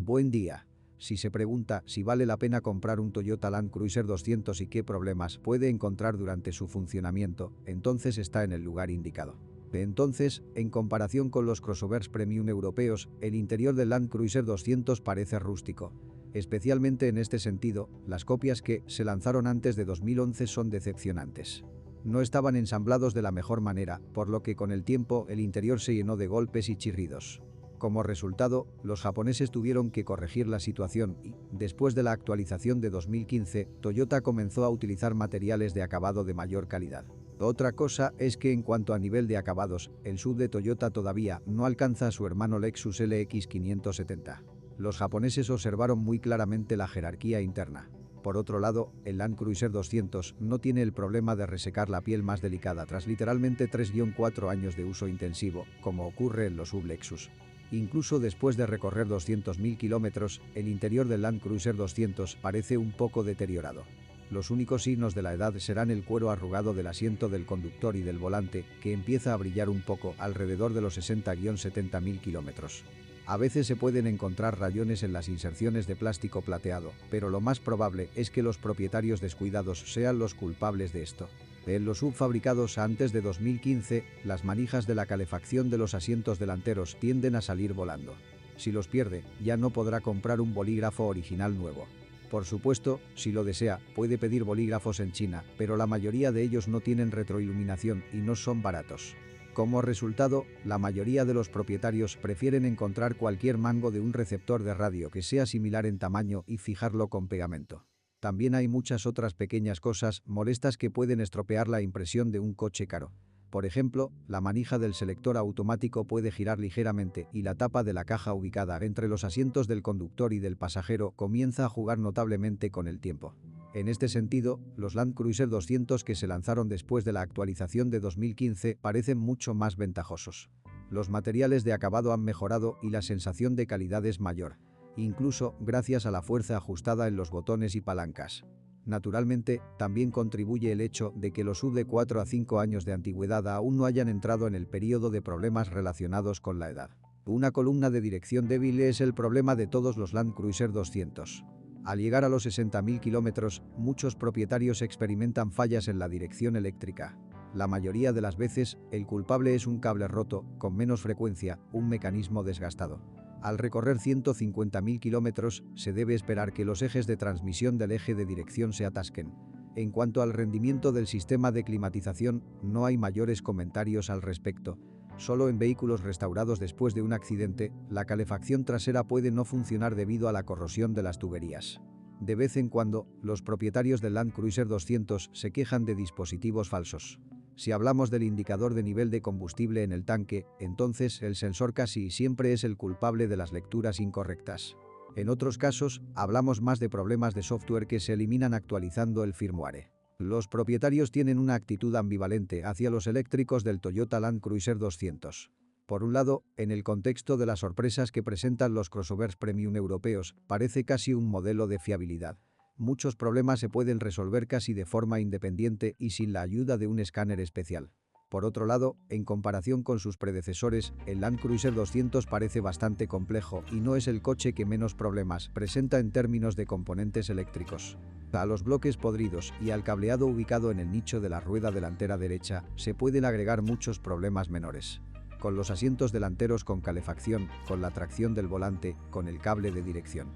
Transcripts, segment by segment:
Buen día. Si se pregunta si vale la pena comprar un Toyota Land Cruiser 200 y qué problemas puede encontrar durante su funcionamiento, entonces está en el lugar indicado. Entonces, en comparación con los crossovers premium europeos, el interior del Land Cruiser 200 parece rústico. Especialmente en este sentido, las copias que se lanzaron antes de 2011 son decepcionantes. No estaban ensamblados de la mejor manera, por lo que con el tiempo el interior se llenó de golpes y chirridos. Como resultado, los japoneses tuvieron que corregir la situación y, después de la actualización de 2015, Toyota comenzó a utilizar materiales de acabado de mayor calidad. Otra cosa es que en cuanto a nivel de acabados, el SUV de Toyota todavía no alcanza a su hermano Lexus LX 570. Los japoneses observaron muy claramente la jerarquía interna. Por otro lado, el Land Cruiser 200 no tiene el problema de resecar la piel más delicada tras literalmente 3-4 años de uso intensivo, como ocurre en los SUV Lexus. Incluso después de recorrer 200.000 kilómetros, el interior del Land Cruiser 200 parece un poco deteriorado. Los únicos signos de la edad serán el cuero arrugado del asiento del conductor y del volante, que empieza a brillar un poco alrededor de los 60-70.000 kilómetros. A veces se pueden encontrar rayones en las inserciones de plástico plateado, pero lo más probable es que los propietarios descuidados sean los culpables de esto. En los SUV fabricados antes de 2015, las manijas de la calefacción de los asientos delanteros tienden a salir volando. Si los pierde, ya no podrá comprar un bolígrafo original nuevo. Por supuesto, si lo desea, puede pedir bolígrafos en China, pero la mayoría de ellos no tienen retroiluminación y no son baratos. Como resultado, la mayoría de los propietarios prefieren encontrar cualquier mango de un receptor de radio que sea similar en tamaño y fijarlo con pegamento. También hay muchas otras pequeñas cosas molestas que pueden estropear la impresión de un coche caro. Por ejemplo, la manija del selector automático puede girar ligeramente y la tapa de la caja ubicada entre los asientos del conductor y del pasajero comienza a jugar notablemente con el tiempo. En este sentido, los Land Cruiser 200 que se lanzaron después de la actualización de 2015 parecen mucho más ventajosos. Los materiales de acabado han mejorado y la sensación de calidad es mayor, incluso gracias a la fuerza ajustada en los botones y palancas. Naturalmente, también contribuye el hecho de que los SUV de 4 a 5 años de antigüedad aún no hayan entrado en el periodo de problemas relacionados con la edad. Una columna de dirección débil es el problema de todos los Land Cruiser 200. Al llegar a los 60.000 kilómetros, muchos propietarios experimentan fallas en la dirección eléctrica. La mayoría de las veces, el culpable es un cable roto, con menos frecuencia, un mecanismo desgastado. Al recorrer 150.000 kilómetros, se debe esperar que los ejes de transmisión del eje de dirección se atasquen. En cuanto al rendimiento del sistema de climatización, no hay mayores comentarios al respecto. Solo en vehículos restaurados después de un accidente, la calefacción trasera puede no funcionar debido a la corrosión de las tuberías. De vez en cuando, los propietarios del Land Cruiser 200 se quejan de dispositivos falsos. Si hablamos del indicador de nivel de combustible en el tanque, entonces el sensor casi siempre es el culpable de las lecturas incorrectas. En otros casos, hablamos más de problemas de software que se eliminan actualizando el firmware. Los propietarios tienen una actitud ambivalente hacia los eléctricos del Toyota Land Cruiser 200. Por un lado, en el contexto de las sorpresas que presentan los crossovers premium europeos, parece casi un modelo de fiabilidad. Muchos problemas se pueden resolver casi de forma independiente y sin la ayuda de un escáner especial. Por otro lado, en comparación con sus predecesores, el Land Cruiser 200 parece bastante complejo y no es el coche que menos problemas presenta en términos de componentes eléctricos. A los bloques podridos y al cableado ubicado en el nicho de la rueda delantera derecha, se pueden agregar muchos problemas menores. Con los asientos delanteros con calefacción, con la tracción del volante, con el cable de dirección.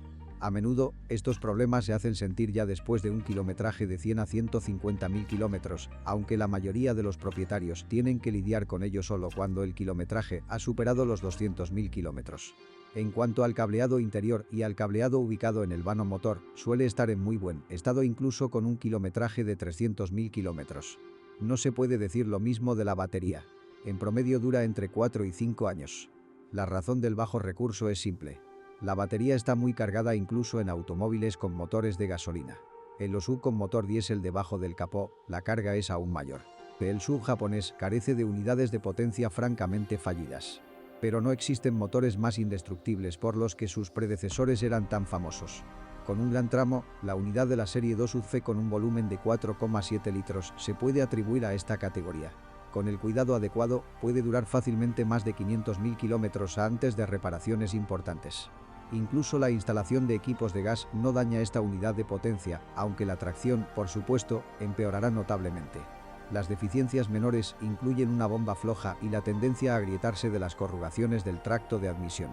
A menudo, estos problemas se hacen sentir ya después de un kilometraje de 100 a 150.000 kilómetros, aunque la mayoría de los propietarios tienen que lidiar con ello solo cuando el kilometraje ha superado los 200.000 kilómetros. En cuanto al cableado interior y al cableado ubicado en el vano motor, suele estar en muy buen estado incluso con un kilometraje de 300.000 kilómetros. No se puede decir lo mismo de la batería. En promedio dura entre 4 y 5 años. La razón del bajo recurso es simple. La batería está muy cargada incluso en automóviles con motores de gasolina. En los SUV con motor diésel debajo del capó, la carga es aún mayor. El SUV japonés carece de unidades de potencia francamente fallidas. Pero no existen motores más indestructibles por los que sus predecesores eran tan famosos. Con un gran tramo, la unidad de la serie 2 UZF con un volumen de 4,7 litros se puede atribuir a esta categoría. Con el cuidado adecuado, puede durar fácilmente más de 500.000 kilómetros antes de reparaciones importantes. Incluso la instalación de equipos de gas no daña esta unidad de potencia, aunque la tracción, por supuesto, empeorará notablemente. Las deficiencias menores incluyen una bomba floja y la tendencia a agrietarse de las corrugaciones del tracto de admisión.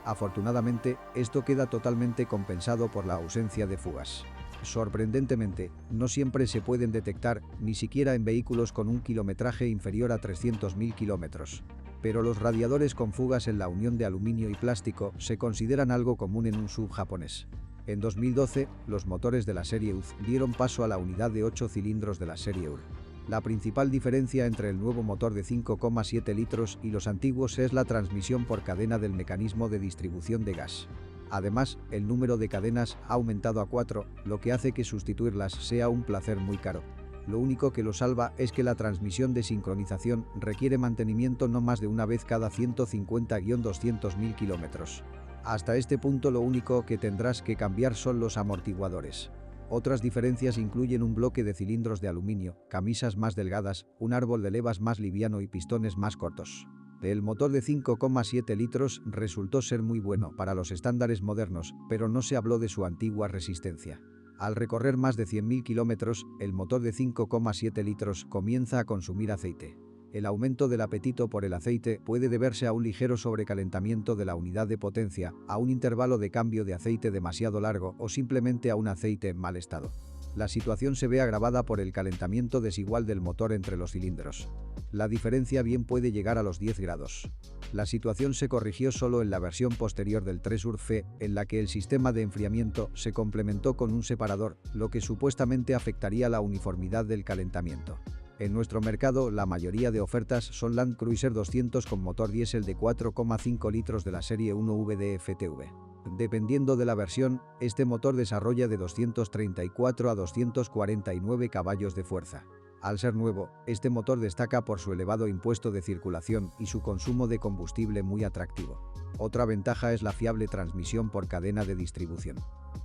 Afortunadamente, esto queda totalmente compensado por la ausencia de fugas. Sorprendentemente, no siempre se pueden detectar, ni siquiera en vehículos con un kilometraje inferior a 300.000 kilómetros. Pero los radiadores con fugas en la unión de aluminio y plástico se consideran algo común en un SUV japonés. En 2012, los motores de la serie UZ dieron paso a la unidad de 8 cilindros de la serie UR. La principal diferencia entre el nuevo motor de 5,7 litros y los antiguos es la transmisión por cadena del mecanismo de distribución de gas. Además, el número de cadenas ha aumentado a 4, lo que hace que sustituirlas sea un placer muy caro. Lo único que lo salva es que la transmisión de sincronización requiere mantenimiento no más de una vez cada 150-200.000 kilómetros. Hasta este punto lo único que tendrás que cambiar son los amortiguadores. Otras diferencias incluyen un bloque de cilindros de aluminio, camisas más delgadas, un árbol de levas más liviano y pistones más cortos. El motor de 5,7 litros resultó ser muy bueno para los estándares modernos, pero no se habló de su antigua resistencia. Al recorrer más de 100.000 kilómetros, el motor de 5,7 litros comienza a consumir aceite. El aumento del apetito por el aceite puede deberse a un ligero sobrecalentamiento de la unidad de potencia, a un intervalo de cambio de aceite demasiado largo o simplemente a un aceite en mal estado. La situación se ve agravada por el calentamiento desigual del motor entre los cilindros. La diferencia bien puede llegar a los 10 grados. La situación se corrigió solo en la versión posterior del 3UR-F, en la que el sistema de enfriamiento se complementó con un separador, lo que supuestamente afectaría la uniformidad del calentamiento. En nuestro mercado, la mayoría de ofertas son Land Cruiser 200 con motor diésel de 4,5 litros de la serie 1 VDF-TV. Dependiendo de la versión, este motor desarrolla de 234 a 249 caballos de fuerza. Al ser nuevo, este motor destaca por su elevado impuesto de circulación y su consumo de combustible muy atractivo. Otra ventaja es la fiable transmisión por cadena de distribución.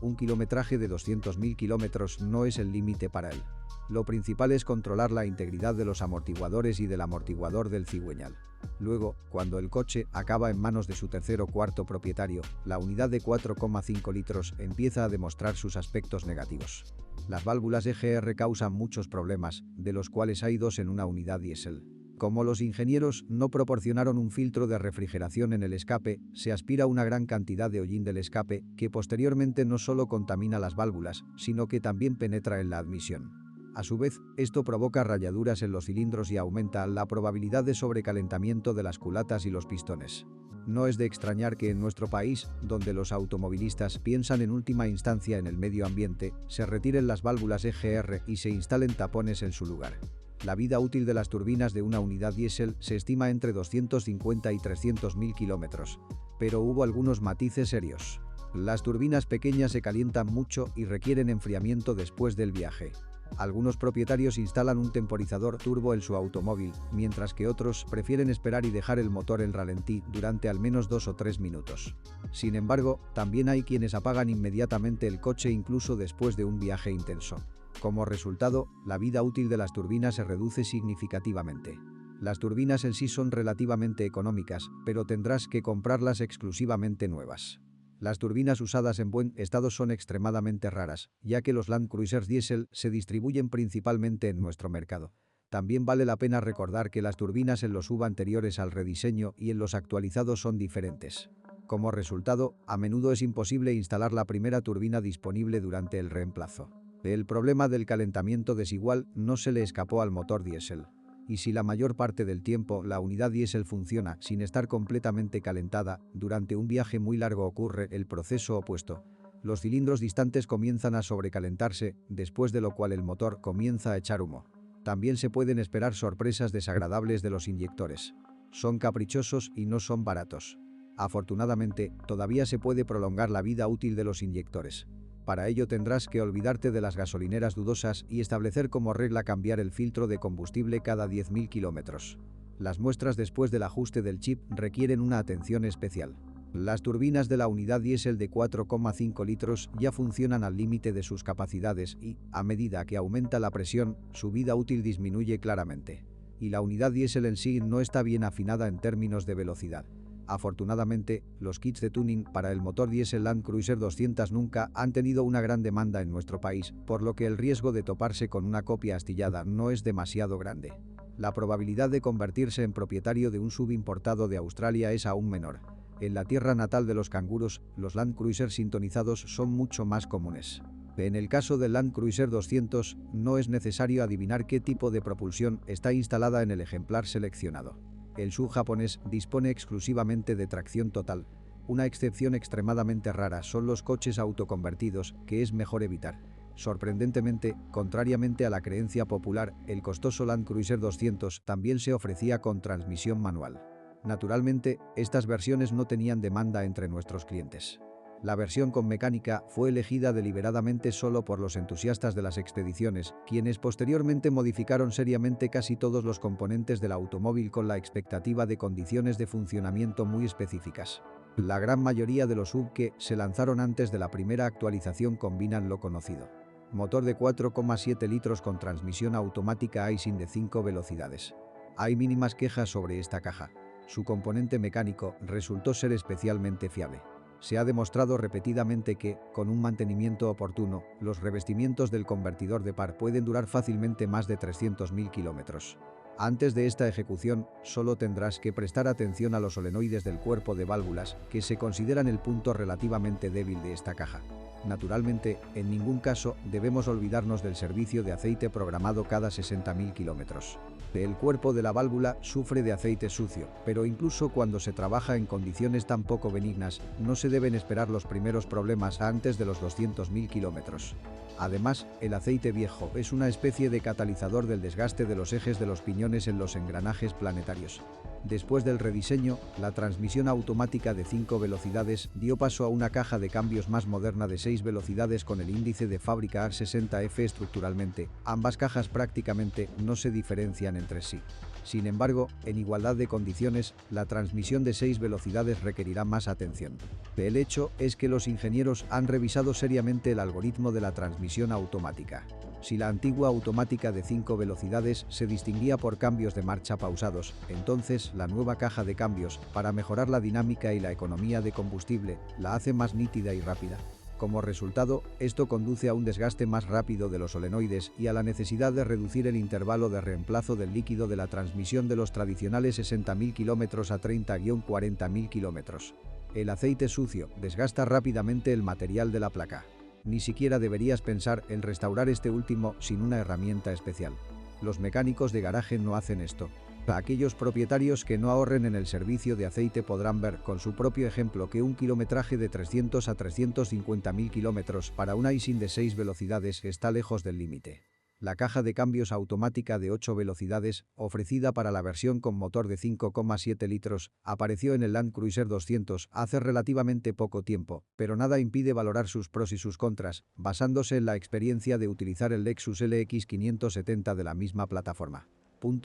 Un kilometraje de 200.000 kilómetros no es el límite para él. Lo principal es controlar la integridad de los amortiguadores y del amortiguador del cigüeñal. Luego, cuando el coche acaba en manos de su tercer o cuarto propietario, la unidad de 4,5 litros empieza a demostrar sus aspectos negativos. Las válvulas EGR causan muchos problemas, de los cuales hay 2 en una unidad diésel. Como los ingenieros no proporcionaron un filtro de refrigeración en el escape, se aspira una gran cantidad de hollín del escape, que posteriormente no solo contamina las válvulas, sino que también penetra en la admisión. A su vez, esto provoca rayaduras en los cilindros y aumenta la probabilidad de sobrecalentamiento de las culatas y los pistones. No es de extrañar que en nuestro país, donde los automovilistas piensan en última instancia en el medio ambiente, se retiren las válvulas EGR y se instalen tapones en su lugar. La vida útil de las turbinas de una unidad diésel se estima entre 250 y 300.000 kilómetros. Pero hubo algunos matices serios. Las turbinas pequeñas se calientan mucho y requieren enfriamiento después del viaje. Algunos propietarios instalan un temporizador turbo en su automóvil, mientras que otros prefieren esperar y dejar el motor en ralentí durante al menos 2 o 3 minutos. Sin embargo, también hay quienes apagan inmediatamente el coche incluso después de un viaje intenso. Como resultado, la vida útil de las turbinas se reduce significativamente. Las turbinas en sí son relativamente económicas, pero tendrás que comprarlas exclusivamente nuevas. Las turbinas usadas en buen estado son extremadamente raras, ya que los Land Cruisers diésel se distribuyen principalmente en nuestro mercado. También vale la pena recordar que las turbinas en los SUV anteriores al rediseño y en los actualizados son diferentes. Como resultado, a menudo es imposible instalar la primera turbina disponible durante el reemplazo. El problema del calentamiento desigual no se le escapó al motor diésel. Y si la mayor parte del tiempo la unidad diésel funciona sin estar completamente calentada, durante un viaje muy largo ocurre el proceso opuesto. Los cilindros distantes comienzan a sobrecalentarse, después de lo cual el motor comienza a echar humo. También se pueden esperar sorpresas desagradables de los inyectores. Son caprichosos y no son baratos. Afortunadamente, todavía se puede prolongar la vida útil de los inyectores. Para ello tendrás que olvidarte de las gasolineras dudosas y establecer como regla cambiar el filtro de combustible cada 10.000 kilómetros. Las muestras después del ajuste del chip requieren una atención especial. Las turbinas de la unidad diésel de 4,5 litros ya funcionan al límite de sus capacidades y, a medida que aumenta la presión, su vida útil disminuye claramente. Y la unidad diésel en sí no está bien afinada en términos de velocidad. Afortunadamente, los kits de tuning para el motor diésel Land Cruiser 200 nunca han tenido una gran demanda en nuestro país, por lo que el riesgo de toparse con una copia astillada no es demasiado grande. La probabilidad de convertirse en propietario de un SUV importado de Australia es aún menor. En la tierra natal de los canguros, los Land Cruiser sintonizados son mucho más comunes. En el caso del Land Cruiser 200, no es necesario adivinar qué tipo de propulsión está instalada en el ejemplar seleccionado. El SUV japonés dispone exclusivamente de tracción total. Una excepción extremadamente rara son los coches autoconvertidos, que es mejor evitar. Sorprendentemente, contrariamente a la creencia popular, el costoso Land Cruiser 200 también se ofrecía con transmisión manual. Naturalmente, estas versiones no tenían demanda entre nuestros clientes. La versión con mecánica fue elegida deliberadamente solo por los entusiastas de las expediciones, quienes posteriormente modificaron seriamente casi todos los componentes del automóvil con la expectativa de condiciones de funcionamiento muy específicas. La gran mayoría de los SUV que se lanzaron antes de la primera actualización combinan lo conocido. Motor de 4,7 litros con transmisión automática Aisin de 5 velocidades. Hay mínimas quejas sobre esta caja. Su componente mecánico resultó ser especialmente fiable. Se ha demostrado repetidamente que, con un mantenimiento oportuno, los revestimientos del convertidor de par pueden durar fácilmente más de 300.000 kilómetros. Antes de esta ejecución, solo tendrás que prestar atención a los solenoides del cuerpo de válvulas, que se consideran el punto relativamente débil de esta caja. Naturalmente, en ningún caso debemos olvidarnos del servicio de aceite programado cada 60.000 kilómetros. El cuerpo de la válvula sufre de aceite sucio, pero incluso cuando se trabaja en condiciones tan poco benignas, no se deben esperar los primeros problemas antes de los 200.000 kilómetros. Además, el aceite viejo es una especie de catalizador del desgaste de los ejes de los piñones en los engranajes planetarios. Después del rediseño, la transmisión automática de 5 velocidades dio paso a una caja de cambios más moderna de 6 velocidades con el índice de fábrica AR60F estructuralmente. Ambas cajas prácticamente no se diferencian entre sí. Sin embargo, en igualdad de condiciones, la transmisión de 6 velocidades requerirá más atención. El hecho es que los ingenieros han revisado seriamente el algoritmo de la transmisión automática. Si la antigua automática de 5 velocidades se distinguía por cambios de marcha pausados, entonces la nueva caja de cambios, para mejorar la dinámica y la economía de combustible, la hace más nítida y rápida. Como resultado, esto conduce a un desgaste más rápido de los solenoides y a la necesidad de reducir el intervalo de reemplazo del líquido de la transmisión de los tradicionales 60.000 km a 30-40.000 km. El aceite sucio desgasta rápidamente el material de la placa. Ni siquiera deberías pensar en restaurar este último sin una herramienta especial. Los mecánicos de garaje no hacen esto. Aquellos propietarios que no ahorren en el servicio de aceite podrán ver con su propio ejemplo que un kilometraje de 300 a 350.000 kilómetros para un Aisin de 6 velocidades está lejos del límite. La caja de cambios automática de 8 velocidades, ofrecida para la versión con motor de 5,7 litros, apareció en el Land Cruiser 200 hace relativamente poco tiempo, pero nada impide valorar sus pros y sus contras, basándose en la experiencia de utilizar el Lexus LX 570 de la misma plataforma.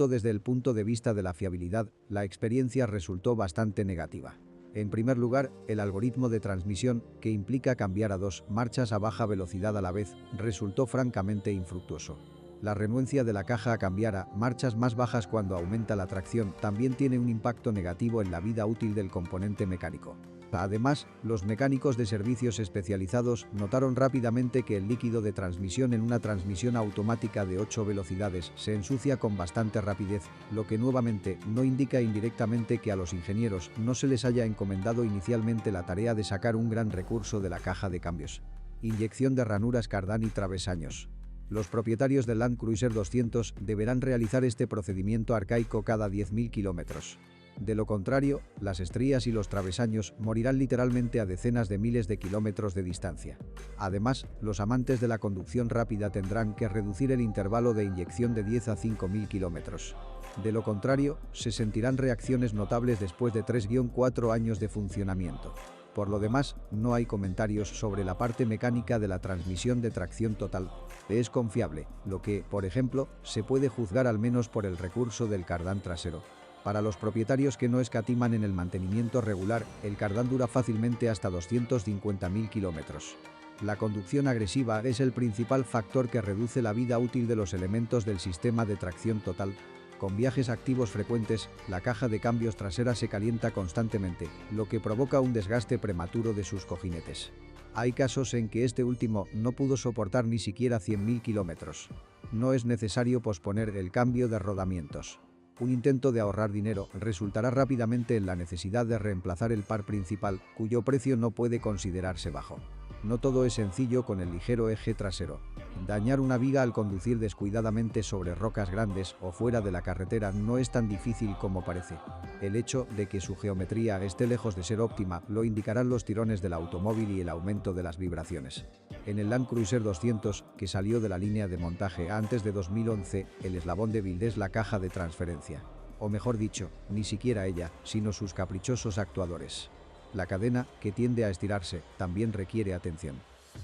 Desde el punto de vista de la fiabilidad, la experiencia resultó bastante negativa. En primer lugar, el algoritmo de transmisión, que implica cambiar a 2 marchas a baja velocidad a la vez, resultó francamente infructuoso. La renuencia de la caja a cambiar a marchas más bajas cuando aumenta la tracción también tiene un impacto negativo en la vida útil del componente mecánico. Además, los mecánicos de servicios especializados notaron rápidamente que el líquido de transmisión en una transmisión automática de 8 velocidades se ensucia con bastante rapidez, lo que nuevamente no indica indirectamente que a los ingenieros no se les haya encomendado inicialmente la tarea de sacar un gran recurso de la caja de cambios. Inyección de ranuras cardán y travesaños. Los propietarios del Land Cruiser 200 deberán realizar este procedimiento arcaico cada 10.000 kilómetros. De lo contrario, las estrías y los travesaños morirán literalmente a decenas de miles de kilómetros de distancia. Además, los amantes de la conducción rápida tendrán que reducir el intervalo de inyección de 10 a 5.000 kilómetros. De lo contrario, se sentirán reacciones notables después de 3-4 años de funcionamiento. Por lo demás, no hay comentarios sobre la parte mecánica de la transmisión de tracción total. Es confiable, lo que, por ejemplo, se puede juzgar al menos por el recurso del cardán trasero. Para los propietarios que no escatiman en el mantenimiento regular, el cardán dura fácilmente hasta 250.000 kilómetros. La conducción agresiva es el principal factor que reduce la vida útil de los elementos del sistema de tracción total. Con viajes activos frecuentes, la caja de cambios trasera se calienta constantemente, lo que provoca un desgaste prematuro de sus cojinetes. Hay casos en que este último no pudo soportar ni siquiera 100.000 kilómetros. No es necesario posponer el cambio de rodamientos. Un intento de ahorrar dinero resultará rápidamente en la necesidad de reemplazar el par principal, cuyo precio no puede considerarse bajo. No todo es sencillo con el ligero eje trasero. Dañar una viga al conducir descuidadamente sobre rocas grandes o fuera de la carretera no es tan difícil como parece. El hecho de que su geometría esté lejos de ser óptima lo indicarán los tirones del automóvil y el aumento de las vibraciones. En el Land Cruiser 200, que salió de la línea de montaje antes de 2011, el eslabón débil es la caja de transferencia. O mejor dicho, ni siquiera ella, sino sus caprichosos actuadores. La cadena, que tiende a estirarse, también requiere atención.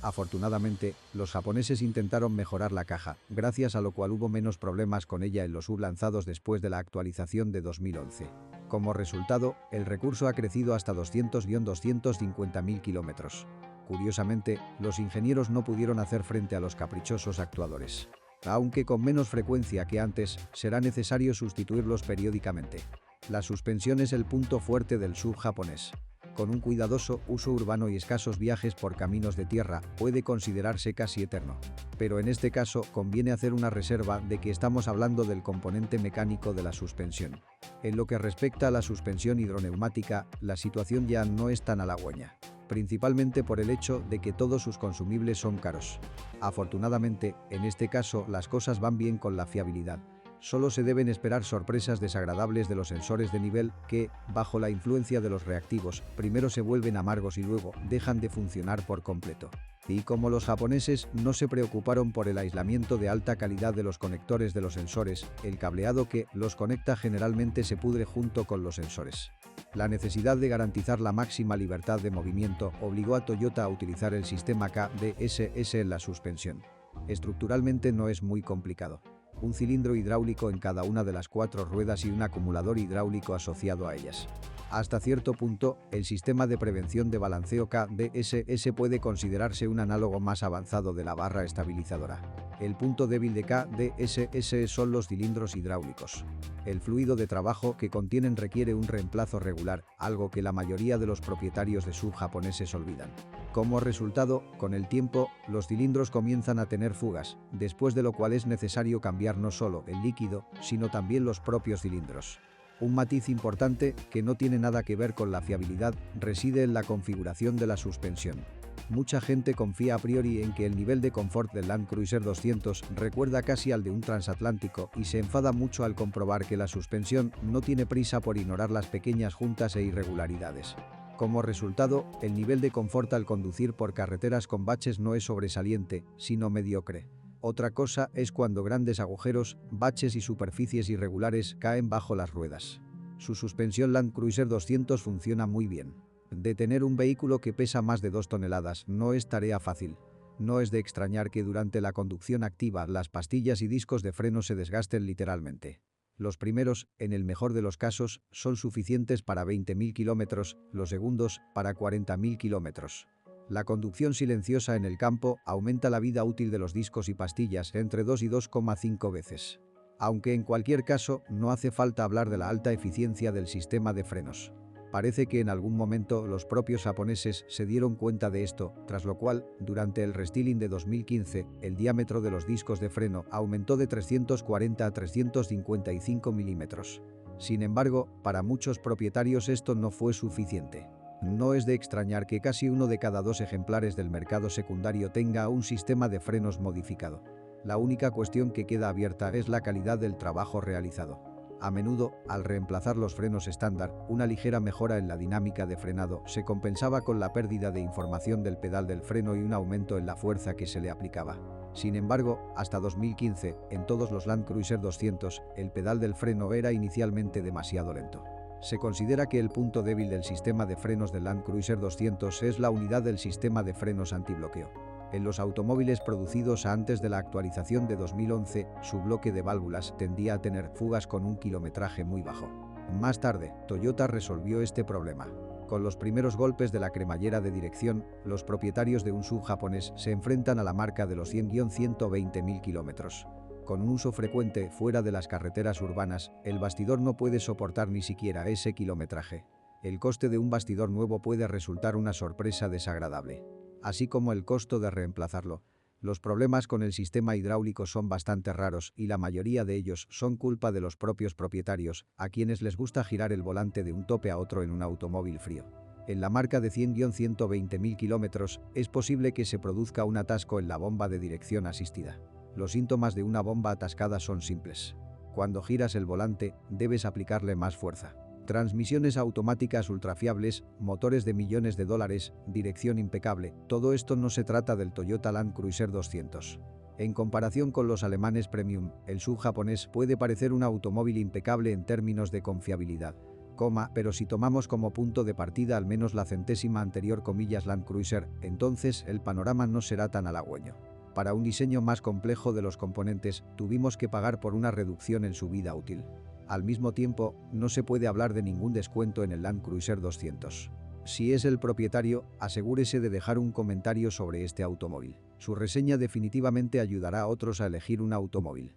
Afortunadamente, los japoneses intentaron mejorar la caja, gracias a lo cual hubo menos problemas con ella en los sub lanzados después de la actualización de 2011. Como resultado, el recurso ha crecido hasta 200-250.000 kilómetros. Curiosamente, los ingenieros no pudieron hacer frente a los caprichosos actuadores. Aunque con menos frecuencia que antes, será necesario sustituirlos periódicamente. La suspensión es el punto fuerte del sub japonés. Con un cuidadoso uso urbano y escasos viajes por caminos de tierra, puede considerarse casi eterno. Pero en este caso, conviene hacer una reserva de que estamos hablando del componente mecánico de la suspensión. En lo que respecta a la suspensión hidroneumática, la situación ya no es tan halagüeña. Principalmente por el hecho de que todos sus consumibles son caros. Afortunadamente, en este caso las cosas van bien con la fiabilidad. Solo se deben esperar sorpresas desagradables de los sensores de nivel que, bajo la influencia de los reactivos, primero se vuelven amargos y luego dejan de funcionar por completo. Y como los japoneses no se preocuparon por el aislamiento de alta calidad de los conectores de los sensores, el cableado que los conecta generalmente se pudre junto con los sensores. La necesidad de garantizar la máxima libertad de movimiento obligó a Toyota a utilizar el sistema KDSS en la suspensión. Estructuralmente no es muy complicado. Un cilindro hidráulico en cada una de las 4 ruedas y un acumulador hidráulico asociado a ellas. Hasta cierto punto, el sistema de prevención de balanceo KDSS puede considerarse un análogo más avanzado de la barra estabilizadora. El punto débil de KDSS son los cilindros hidráulicos. El fluido de trabajo que contienen requiere un reemplazo regular, algo que la mayoría de los propietarios de sub japoneses olvidan. Como resultado, con el tiempo, los cilindros comienzan a tener fugas, después de lo cual es necesario cambiar no solo el líquido, sino también los propios cilindros. Un matiz importante, que no tiene nada que ver con la fiabilidad, reside en la configuración de la suspensión. Mucha gente confía a priori en que el nivel de confort del Land Cruiser 200 recuerda casi al de un transatlántico y se enfada mucho al comprobar que la suspensión no tiene prisa por ignorar las pequeñas juntas e irregularidades. Como resultado, el nivel de confort al conducir por carreteras con baches no es sobresaliente, sino mediocre. Otra cosa es cuando grandes agujeros, baches y superficies irregulares caen bajo las ruedas. Su suspensión Land Cruiser 200 funciona muy bien. Detener un vehículo que pesa más de 2 toneladas no es tarea fácil. No es de extrañar que durante la conducción activa las pastillas y discos de freno se desgasten literalmente. Los primeros, en el mejor de los casos, son suficientes para 20.000 kilómetros, los segundos, para 40.000 kilómetros. La conducción silenciosa en el campo aumenta la vida útil de los discos y pastillas entre 2 y 2,5 veces. Aunque en cualquier caso, no hace falta hablar de la alta eficiencia del sistema de frenos. Parece que en algún momento los propios japoneses se dieron cuenta de esto, tras lo cual, durante el restyling de 2015, el diámetro de los discos de freno aumentó de 340 a 355 milímetros. Sin embargo, para muchos propietarios esto no fue suficiente. No es de extrañar que casi 1 de cada 2 ejemplares del mercado secundario tenga un sistema de frenos modificado. La única cuestión que queda abierta es la calidad del trabajo realizado. A menudo, al reemplazar los frenos estándar, una ligera mejora en la dinámica de frenado se compensaba con la pérdida de información del pedal del freno y un aumento en la fuerza que se le aplicaba. Sin embargo, hasta 2015, en todos los Land Cruiser 200, el pedal del freno era inicialmente demasiado lento. Se considera que el punto débil del sistema de frenos del Land Cruiser 200 es la unidad del sistema de frenos antibloqueo. En los automóviles producidos antes de la actualización de 2011, su bloque de válvulas tendía a tener fugas con un kilometraje muy bajo. Más tarde, Toyota resolvió este problema. Con los primeros golpes de la cremallera de dirección, los propietarios de un sub japonés se enfrentan a la marca de los 100-120.000 kilómetros. Con un uso frecuente fuera de las carreteras urbanas, el bastidor no puede soportar ni siquiera ese kilometraje. El coste de un bastidor nuevo puede resultar una sorpresa desagradable, así como el costo de reemplazarlo. Los problemas con el sistema hidráulico son bastante raros y la mayoría de ellos son culpa de los propios propietarios, a quienes les gusta girar el volante de un tope a otro en un automóvil frío. En la marca de 100-120.000 kilómetros, es posible que se produzca un atasco en la bomba de dirección asistida. Los síntomas de una bomba atascada son simples. Cuando giras el volante, debes aplicarle más fuerza. Transmisiones automáticas ultrafiables, motores de millones de dólares, dirección impecable, todo esto no se trata del Toyota Land Cruiser 200. En comparación con los alemanes premium, el SUV japonés puede parecer un automóvil impecable en términos de confiabilidad. Pero si tomamos como punto de partida al menos la centésima anterior Land Cruiser, entonces el panorama no será tan halagüeño. Para un diseño más complejo de los componentes, tuvimos que pagar por una reducción en su vida útil. Al mismo tiempo, no se puede hablar de ningún descuento en el Land Cruiser 200. Si es el propietario, asegúrese de dejar un comentario sobre este automóvil. Su reseña definitivamente ayudará a otros a elegir un automóvil.